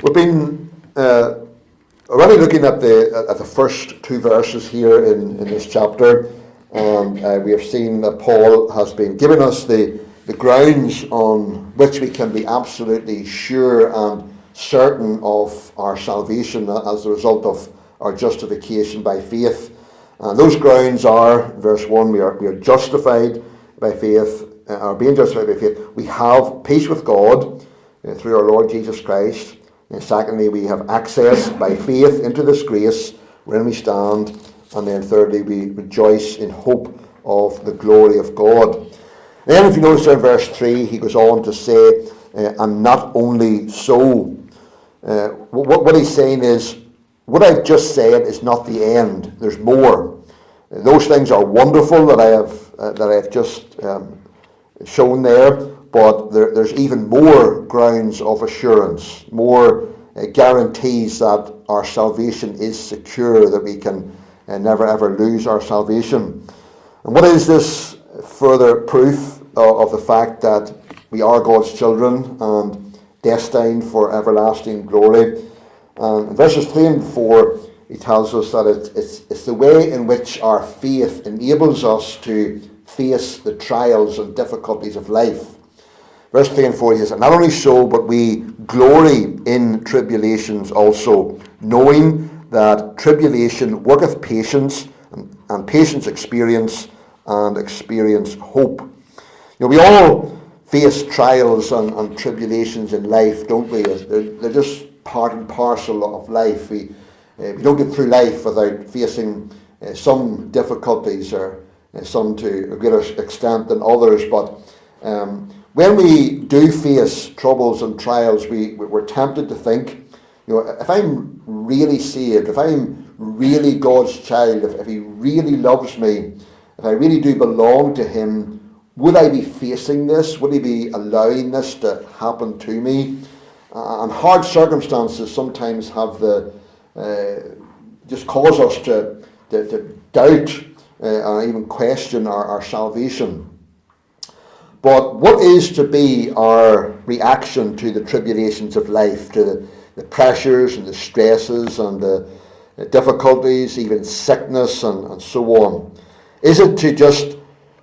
We've been already looking at the first two verses here in this chapter, and we have seen that Paul has been giving us the grounds on which we can be absolutely sure and certain of our salvation as a result of our justification by faith. And those grounds are, verse 1, we are justified by faith, are being justified by faith. We have peace with God through our Lord Jesus Christ. And secondly, we have access by faith into this grace wherein we stand. And then thirdly, we rejoice in hope of the glory of God. Then if you notice in verse 3, he goes on to say, and not only so. What he's saying is, what I've just said is not the end. There's more. Those things are wonderful that I have just shown there, but there's even more grounds of assurance, more guarantees that our salvation is secure, that we can never ever lose our salvation. And what is this further proof of the fact that we are God's children and destined for everlasting glory? And in verses 3 and 4, he tells us that it's the way in which our faith enables us to face the trials and difficulties of life. Verse 3 and 4, he says, and not only so, but we glory in tribulations also, knowing that tribulation worketh patience, and patience experience, and experience hope. We all face trials and tribulations in life, don't we? They're just part and parcel of life. We don't get through life without facing some difficulties, or some to a greater extent than others. But when we do face troubles and trials, we're tempted to think, if I'm really saved, if I'm really God's child, if He really loves me, if I really do belong to Him, would I be facing this? Would He be allowing this to happen to me? And hard circumstances sometimes have just cause us to doubt or even question our salvation. But what is to be our reaction to the tribulations of life, to the pressures and the stresses and the difficulties, even sickness and so on? Is it to just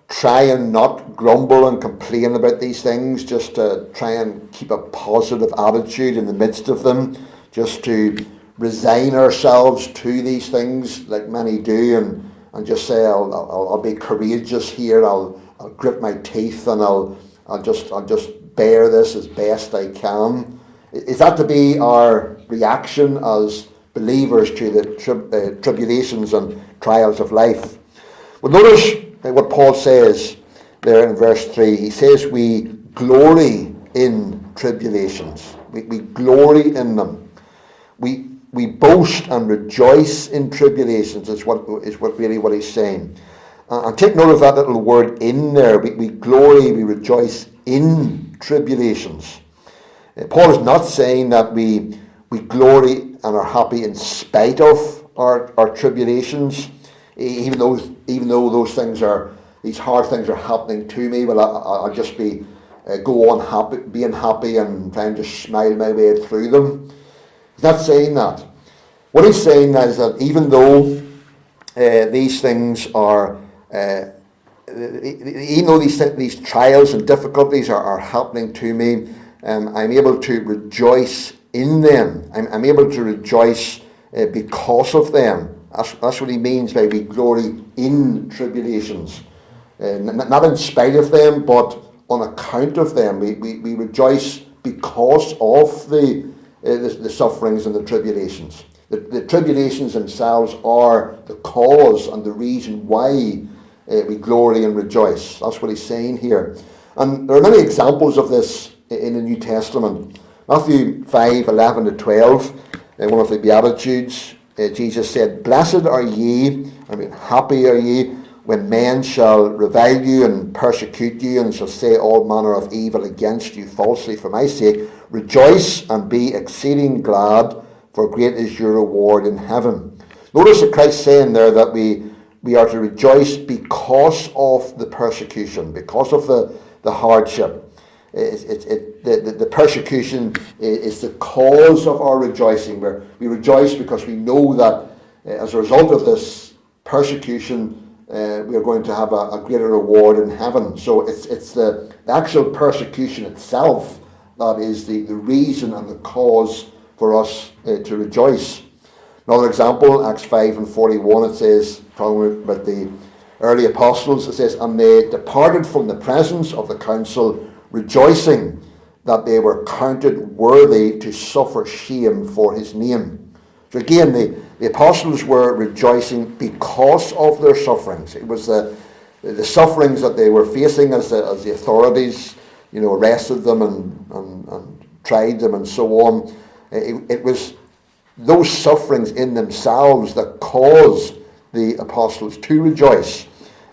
try and not grumble and complain about these things, just to try and keep a positive attitude in the midst of them, just to resign ourselves to these things like many do, and just say, I'll be courageous here, I'll grit my teeth, and I'll just bear this as best I can? Is that to be our reaction as believers to the tribulations and trials of life? Well, notice what Paul says there in verse 3. He says we glory in tribulations. We glory in them. We boast and rejoice in tribulations is really what he's saying. And take note of that little word "in" there. We glory, we rejoice in tribulations. Paul is not saying that we glory and are happy in spite of our tribulations, even though these hard things are happening to me. Well, I'll just go on being happy and trying to smile my way through them. He's not saying that. What he's saying is that even though these things are, even though these trials and difficulties are happening to me, I'm able to rejoice in them. I'm able to rejoice because of them. That's what he means by we glory in tribulations. Not in spite of them, but on account of them. We rejoice because of the sufferings and the tribulations. The tribulations themselves are the cause and the reason why we glory and rejoice. That's what he's saying here. And there are many examples of this in the New Testament. Matthew 5:11-12, one of the Beatitudes, Jesus said, blessed are ye, happy are ye, when men shall revile you and persecute you, and shall say all manner of evil against you falsely for my sake. Rejoice and be exceeding glad, for great is your reward in heaven. Notice that Christ saying there that we are to rejoice because of the persecution, because of the hardship. The persecution is the cause of our rejoicing. We rejoice because we know that as a result of this persecution, we are going to have a greater reward in heaven. So it's the actual persecution itself that is the reason and the cause for us to rejoice. Another example, Acts 5:41, it says, talking about the early apostles, it says, and they departed from the presence of the council, rejoicing that they were counted worthy to suffer shame for his name. So again, the apostles were rejoicing because of their sufferings. It was the sufferings that they were facing as the authorities, arrested them and tried them and so on. It was those sufferings in themselves that caused the apostles to rejoice.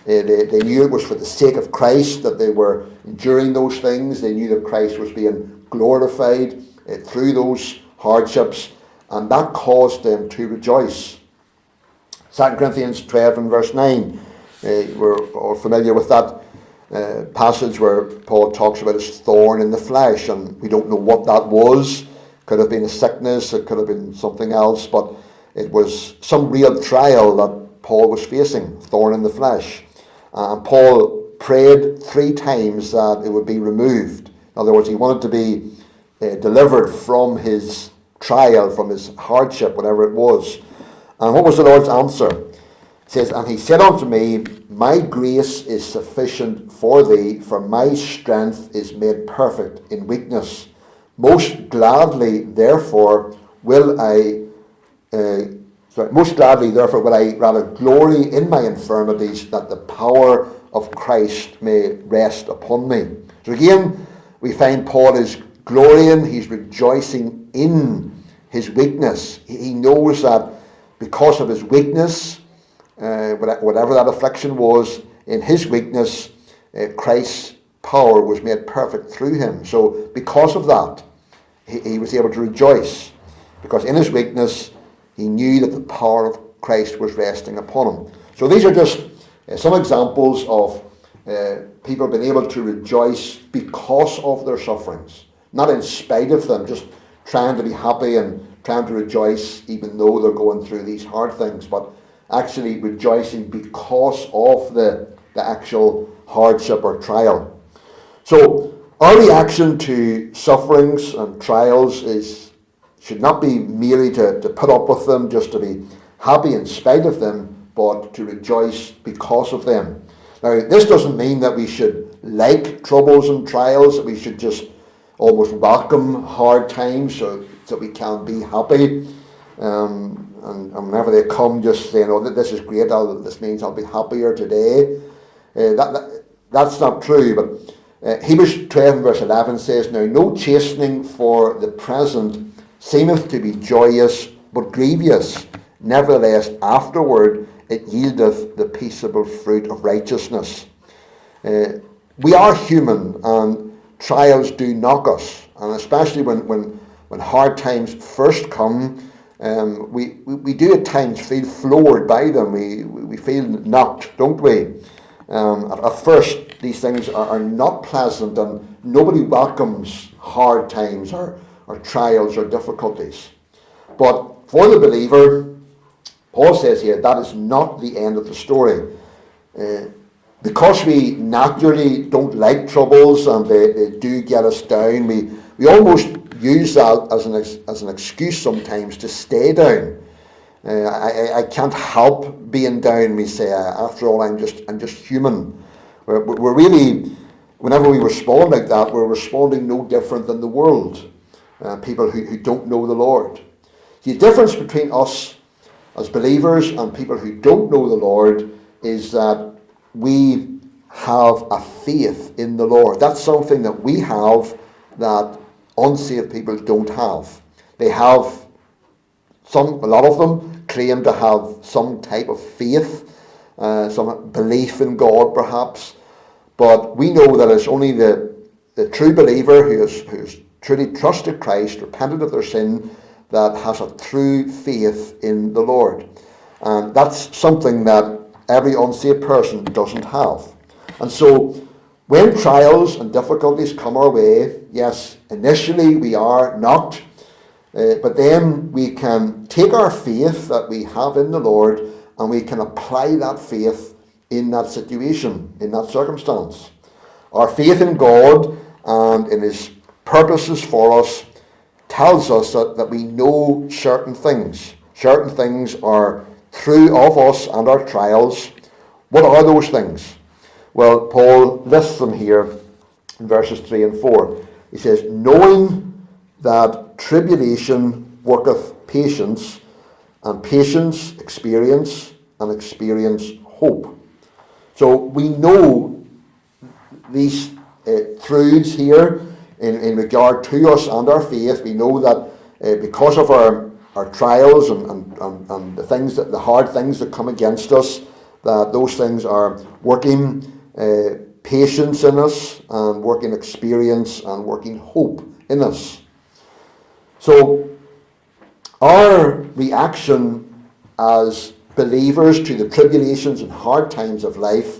They knew it was for the sake of Christ that they were enduring those things. They knew that Christ was being glorified through those hardships, and that caused them to rejoice. 2 Corinthians 12 and verse 9, we're all familiar with that passage where Paul talks about his thorn in the flesh, and we don't know what that was. Could have been a sickness, it could have been something else, but it was some real trial that Paul was facing, thorn in the flesh. And Paul prayed 3 times that it would be removed. In other words, he wanted to be delivered from his trial, from his hardship, whatever it was. And what was the Lord's answer? It says, and he said unto me, my grace is sufficient for thee, for my strength is made perfect in weakness. Most gladly, therefore, will I rather glory in my infirmities, that the power of Christ may rest upon me. So again, we find Paul is glorying, he's rejoicing in his weakness. He knows that because of his weakness, whatever that affliction was, in his weakness, Christ's power was made perfect through him. So because of that, he was able to rejoice, because in his weakness, he knew that the power of Christ was resting upon him. So these are just some examples of people being able to rejoice because of their sufferings, not in spite of them, just trying to be happy and trying to rejoice even though they're going through these hard things, but actually rejoicing because of the actual hardship or trial. So our reaction to sufferings and trials should not be merely to put up with them, just to be happy in spite of them, but to rejoice because of them. Now, this doesn't mean that we should like troubles and trials, that we should just almost welcome hard times so that we can be happy. And whenever they come, just saying, oh, this is great, this means I'll be happier today. That's not true, but Hebrews 12 verse 11 says, now no chastening for the present seemeth to be joyous, but grievous. Nevertheless, afterward it yieldeth the peaceable fruit of righteousness. We are human, and trials do knock us, and especially when hard times first come, we do at times feel floored by them. We feel knocked, don't we? At first, these things are not pleasant, and nobody welcomes hard times or trials or difficulties. But for the believer, Paul says here, that is not the end of the story. Because we naturally don't like troubles and they do get us down, we almost use that as an excuse sometimes to stay down. I can't help being down, we say. After all, I'm just human. We're really, whenever we respond like that, we're responding no different than the world. People who don't know the Lord. The difference between us as believers and people who don't know the Lord is that we have a faith in the Lord. That's something that we have that unsaved people don't have. They have a lot of them claim to have some type of faith, some belief in God perhaps, but we know that it's only the true believer who's truly trusted Christ, repented of their sin, that has a true faith in the Lord. And that's something that every unsaved person doesn't have. And so When trials and difficulties come our way, yes, initially we are knocked, but then we can take our faith that we have in the Lord and we can apply that faith in that situation, in that circumstance. Our faith in God and in His purposes for us tells us that we know certain things. Certain things are true of us and our trials. What are those things? Well, Paul lists them here in verses 3 and 4. He says, knowing that tribulation worketh patience, and patience experience, and experience hope. So we know these truths here in regard to us and our faith. We know that because of our trials and the things that the hard things that come against us, that those things are working patience in us and working experience and working hope in us. So our reaction as believers to the tribulations and hard times of life,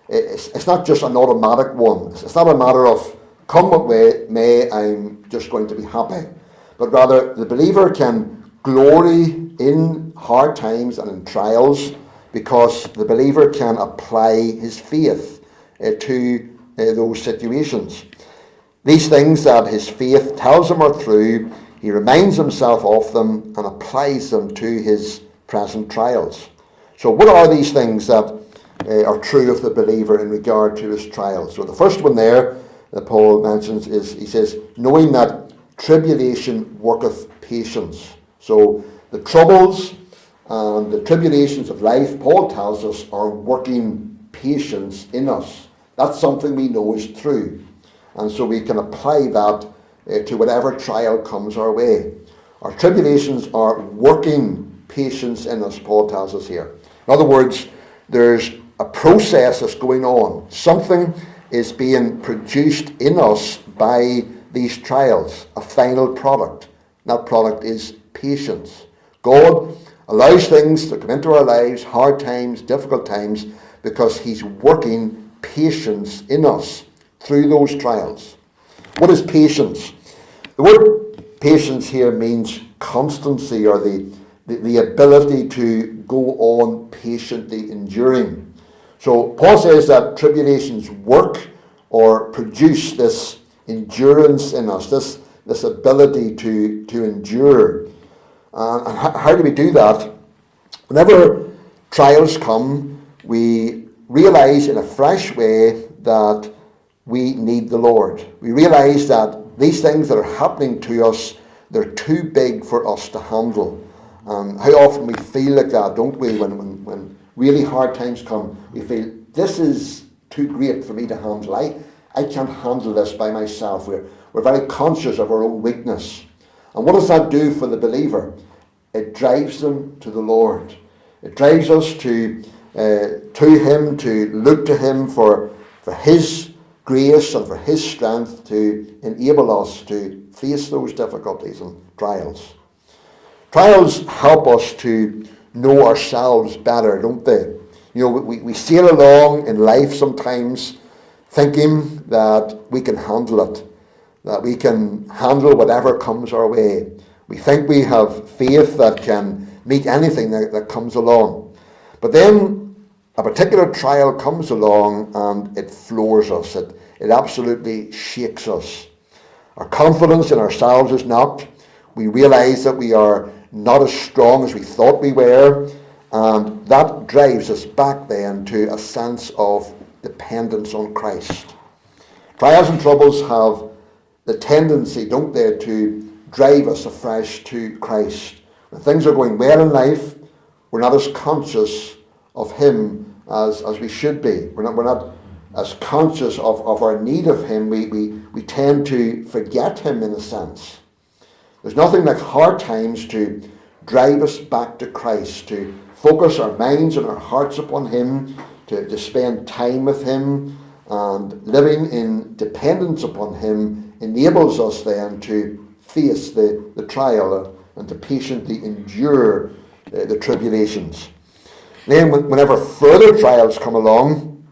it's not just an automatic one. It's not a matter of come what may, I'm just going to be happy. But rather the believer can glory in hard times and in trials because the believer can apply his faith to those situations. These things that his faith tells him are true, he reminds himself of them and applies them to his present trials. So what are these things that are true of the believer in regard to his trials? So the first one there that Paul mentions is, he says, knowing that tribulation worketh patience. So the troubles and the tribulations of life, Paul tells us, are working patience in us. That's something we know is true. And so we can apply that to whatever trial comes our way. Our tribulations are working patience in us, Paul tells us here. In other words, there's a process that's going on. Something is being produced in us by these trials, a final product. That product is patience. God allows things to come into our lives, hard times, difficult times, because He's working patience in us through those trials. What is patience? The word patience here means constancy, or the ability to go on patiently enduring. So Paul says that tribulations work or produce this endurance in us, this ability to endure. And how do we do that? Whenever trials come, we realize in a fresh way that we need the Lord. We realize that these things that are happening to us, they're too big for us to handle. How often we feel like that, don't we? When really hard times come, we feel, this is too great for me to handle. I can't handle this by myself. We're very conscious of our own weakness. And what does that do for the believer? It drives them to the Lord. It drives us to Him, to look to Him for His grace and for His strength to enable us to face those difficulties and trials. Trials help us to know ourselves better, don't they? You know, we sail along in life sometimes thinking that we can handle it, that we can handle whatever comes our way. We think we have faith that can meet anything that comes along. But then a particular trial comes along and it floors us. It absolutely shakes us. Our confidence in ourselves is knocked. We realize that we are not as strong as we thought we were, and that drives us back then to a sense of dependence on Christ. Trials and troubles have the tendency, don't they, to drive us afresh to Christ. When things are going well in life, we're not as conscious of Him as we should be. We're not as conscious of our need of Him. We tend to forget Him in a sense. There's nothing like hard times to drive us back to Christ, to focus our minds and our hearts upon Him, to spend time with Him, and living in dependence upon Him enables us then to face the trial and to patiently endure the tribulations. Then whenever further trials come along,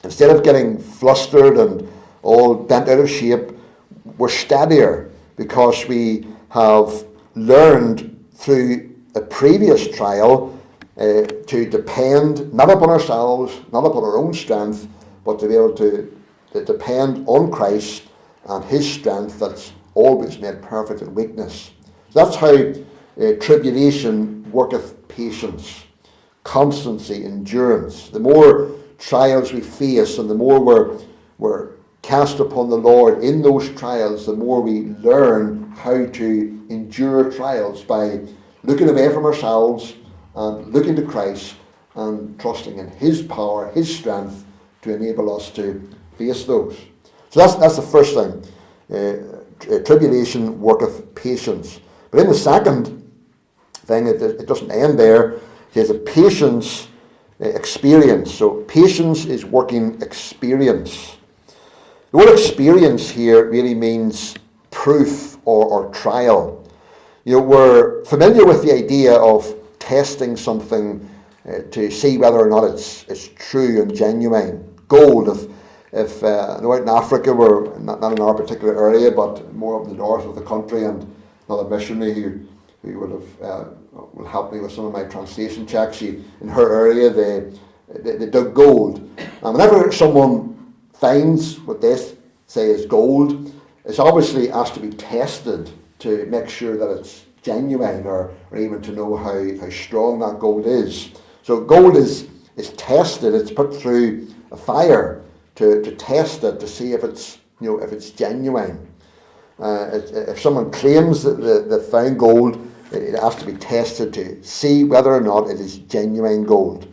Instead of getting flustered and all bent out of shape, we're steadier because we have learned through a previous trial to depend not upon ourselves, not upon our own strength, but to be able to depend on Christ and his strength that's always made perfect in weakness. So that's how tribulation worketh patience, constancy, endurance. The more trials we face and the more we're cast upon the Lord in those trials, the more we learn how to endure trials by looking away from ourselves and looking to Christ and trusting in his power, his strength to enable us to face those. So that's the first thing. Tribulation worketh patience. But in the second thing, it doesn't end there. He has a patience experience. So patience is working experience. The word experience here really means proof or trial. We're familiar with the idea of testing something to see whether or not it's true and genuine. Gold, if out in Africa, we're not in our particular area, but more up the north of the country, and another missionary who will help me with some of my translation checks. In her area, they dug gold, and whenever someone finds what they say is gold, it's obviously has to be tested to make sure that it's genuine, or even to know how strong that gold is. So gold is tested. It's put through a fire to test it, to see if it's genuine. If someone claims that they found gold, it has to be tested to see whether or not it is genuine gold.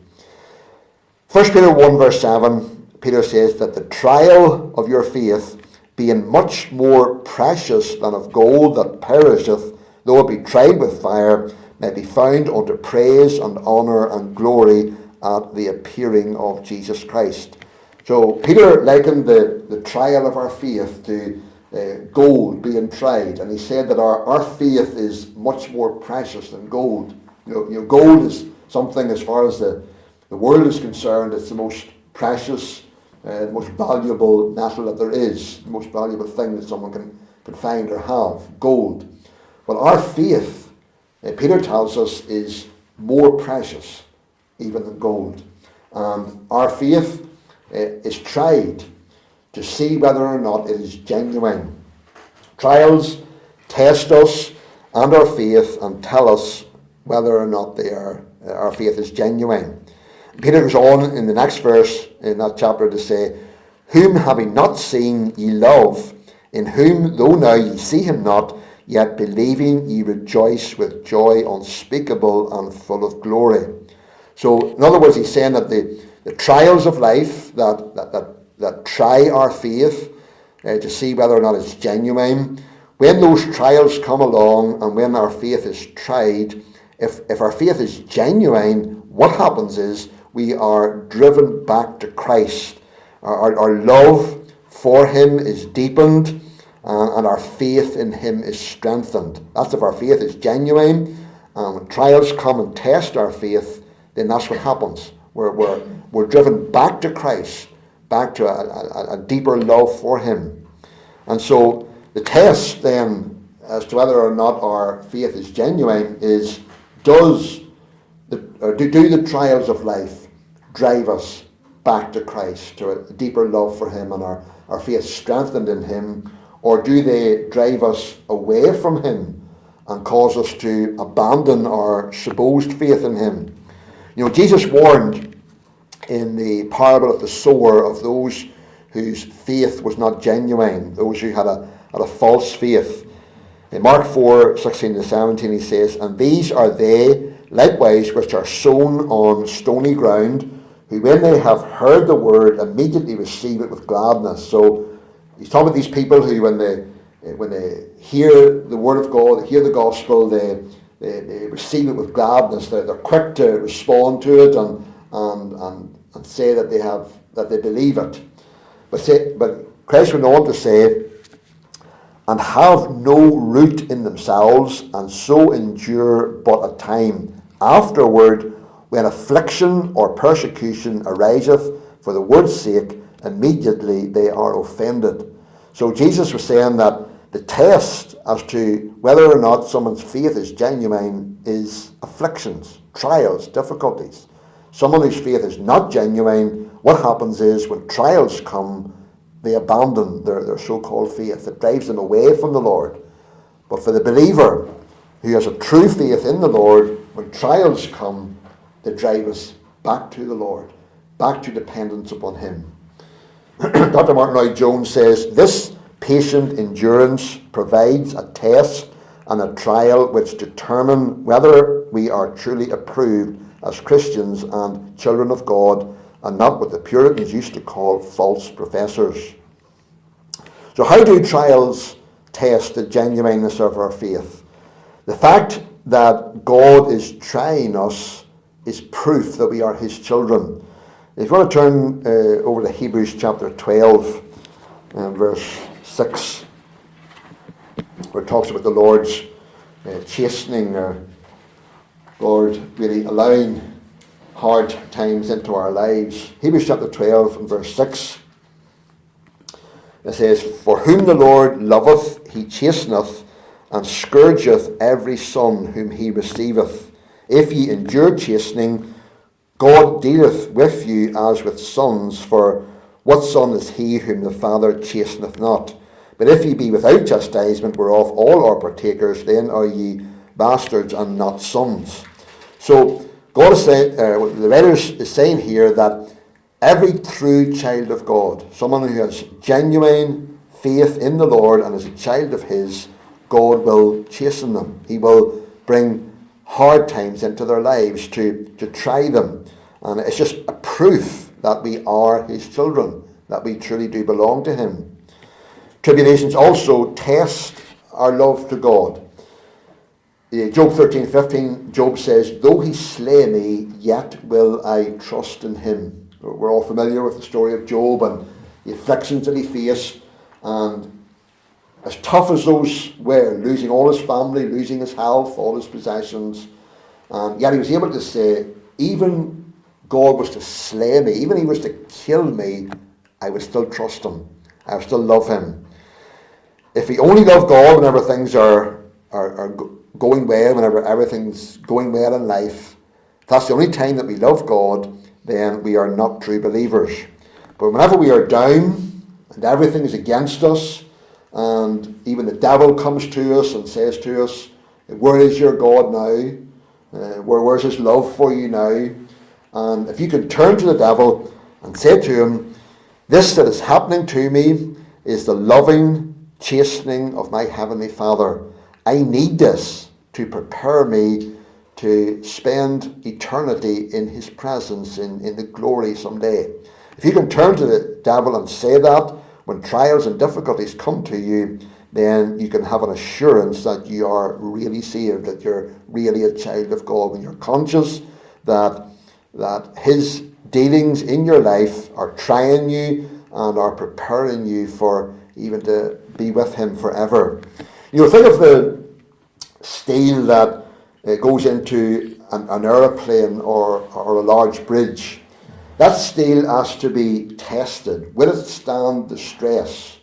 1 Peter 1 verse 7, Peter says that the trial of your faith, being much more precious than of gold that perisheth, though it be tried with fire, may be found unto praise and honour and glory at the appearing of Jesus Christ. So Peter likened the trial of our faith to gold being tried, and he said that our faith is much more precious than gold. Gold is something, as far as the world is concerned, it's the most precious, the most valuable metal that there is, the most valuable thing that someone can find or have, gold. But our faith, Peter tells us, is more precious even than gold. And our faith is tried to see whether or not it is genuine. Trials test us and our faith and tell us whether or not our faith is genuine. Peter goes on in the next verse in that chapter to say, whom having not seen ye love, in whom though now ye see him not, yet believing ye rejoice with joy unspeakable and full of glory. So in other words, he's saying that the trials of life that try our faith to see whether or not it's genuine, when those trials come along and when our faith is tried, if our faith is genuine, what happens is we are driven back to Christ. Our love for him is deepened, and our faith in him is strengthened. That's if our faith is genuine. When trials come and test our faith, then that's what happens. We're driven back to Christ, back to a deeper love for him. And so the test then as to whether or not our faith is genuine is, do the trials of life drive us back to Christ, to a deeper love for him and our faith strengthened in him, or do they drive us away from him and cause us to abandon our supposed faith in him? Jesus warned in the parable of the sower of those whose faith was not genuine, those who had a false faith. In Mark 4:16-17 he says, and these are they likewise which are sown on stony ground, who when they have heard the word immediately receive it with gladness. So he's talking about these people who when they hear the word of God, they hear the gospel, they receive it with gladness. They're quick to respond to it and say that they believe it. But Christ went on to say, and have no root in themselves, and so endure but a time. Afterward, when affliction or persecution ariseth for the word's sake, immediately they are offended. So Jesus was saying that the test as to whether or not someone's faith is genuine is afflictions, trials, difficulties. Someone whose faith is not genuine, what happens is when trials come, they abandon their so-called faith. It drives them away from the Lord. But for the believer who has a true faith in the Lord, when trials come, they drive us back to the Lord, back to dependence upon him. Dr. Martin Lloyd-Jones says, this patient endurance provides a test and a trial which determine whether we are truly approved as Christians and children of God, and not what the Puritans used to call false professors. So how do trials test the genuineness of our faith? The fact that God is trying us is proof that we are his children. If you want to turn over to Hebrews chapter 12 and verse 6, where it talks about the Lord's chastening, or Lord really allowing hard times into our lives. Hebrews chapter 12 and verse 6, it says, for whom the Lord loveth, he chasteneth, and scourgeth every son whom he receiveth. If ye endure chastening, God dealeth with you as with sons, for what son is he whom the Father chasteneth not? But if ye be without chastisement, whereof all are partakers, then are ye bastards and not sons. So God is saying, the writer is saying here that every true child of God, someone who has genuine faith in the Lord and is a child of his, God will chasten them. He will bring hard times into their lives to try them. And it's just a proof that we are his children, that we truly do belong to him. Tribulations also test our love to God. Job 13:15, Job says, though he slay me, yet will I trust in him. We're all familiar with the story of Job and the afflictions that he faced. And as tough as those were, losing all his family, losing his health, all his possessions, and yet he was able to say, even God was to slay me, even he was to kill me, I would still trust him. I would still love him. If we only love God whenever things are going well, whenever everything's going well in life, if that's the only time that we love God, then we are not true believers. But whenever we are down and everything is against us, and even the devil comes to us and says to us, where is your God now? Where's his love for you now? And if you can turn to the devil and say to him, this that is happening to me is the loving chastening of my heavenly Father. I need this to prepare me to spend eternity in his presence, in the glory someday. If you can turn to the devil and say that, when trials and difficulties come to you, then you can have an assurance that you are really saved, that you're really a child of God. When you're conscious that his dealings in your life are trying you and are preparing you for even to be with him forever. You know, think of the steel that goes into an aeroplane or a large bridge. That steel has to be tested. Will it stand the stress?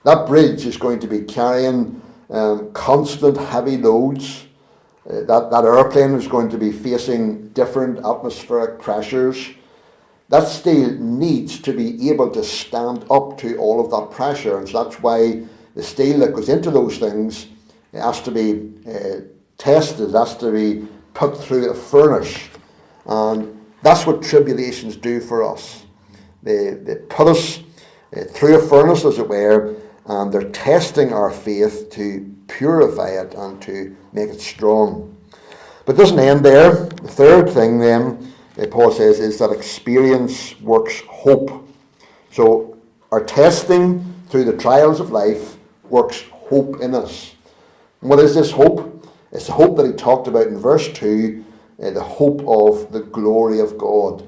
That bridge is going to be carrying constant heavy loads. That airplane is going to be facing different atmospheric pressures. That steel needs to be able to stand up to all of that pressure. And so that's why the steel that goes into those things has to be tested, has to be put through a furnace. And that's what tribulations do for us. They put us through a furnace, as it were, and they're testing our faith to purify it and to make it strong. But it doesn't end there. The third thing then, Paul says, is that experience works hope. So our testing through the trials of life works hope in us. And what is this hope? It's the hope that he talked about in verse 2, the hope of the glory of God.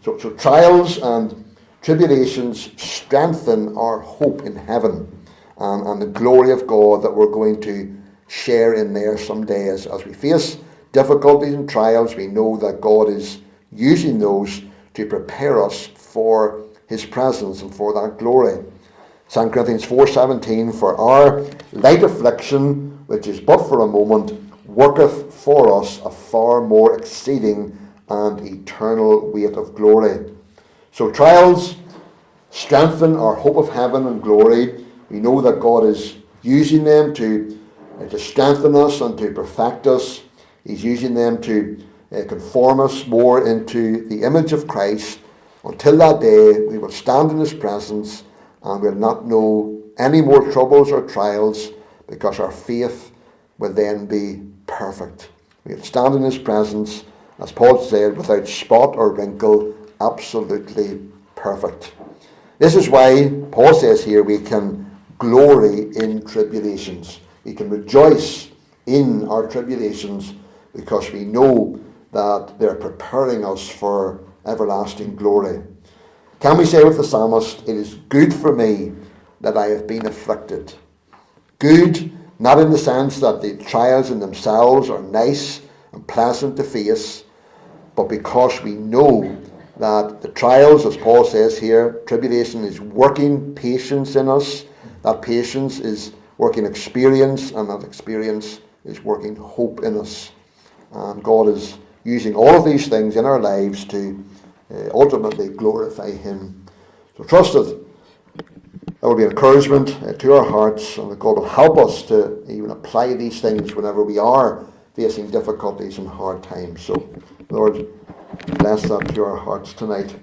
So trials and tribulations strengthen our hope in heaven and the glory of God that we're going to share in there someday. As we face difficulties and trials, we know that God is using those to prepare us for his presence and for that glory. 2 Corinthians 4:17, for our light affliction, which is but for a moment, worketh for us a far more exceeding and eternal weight of glory. So trials strengthen our hope of heaven and glory. We know that God is using them to strengthen us and to perfect us. He's using them to conform us more into the image of Christ. Until that day, we will stand in his presence and will not know any more troubles or trials, because our faith will then be perfect. We will stand in his presence, as Paul said, without spot or wrinkle, absolutely perfect. This is why Paul says here we can glory in tribulations. We can rejoice in our tribulations because we know that they're preparing us for everlasting glory. Can we say with the psalmist, it is good for me that I have been afflicted? Good, not in the sense that the trials in themselves are nice and pleasant to face, but because we know that the trials, as Paul says here, tribulation is working patience in us. That patience is working experience, and that experience is working hope in us. And God is using all of these things in our lives to ultimately glorify him. So trust that will be encouragement to our hearts, and that God will help us to even apply these things whenever we are facing difficulties and hard times. So Lord, bless that to our hearts tonight.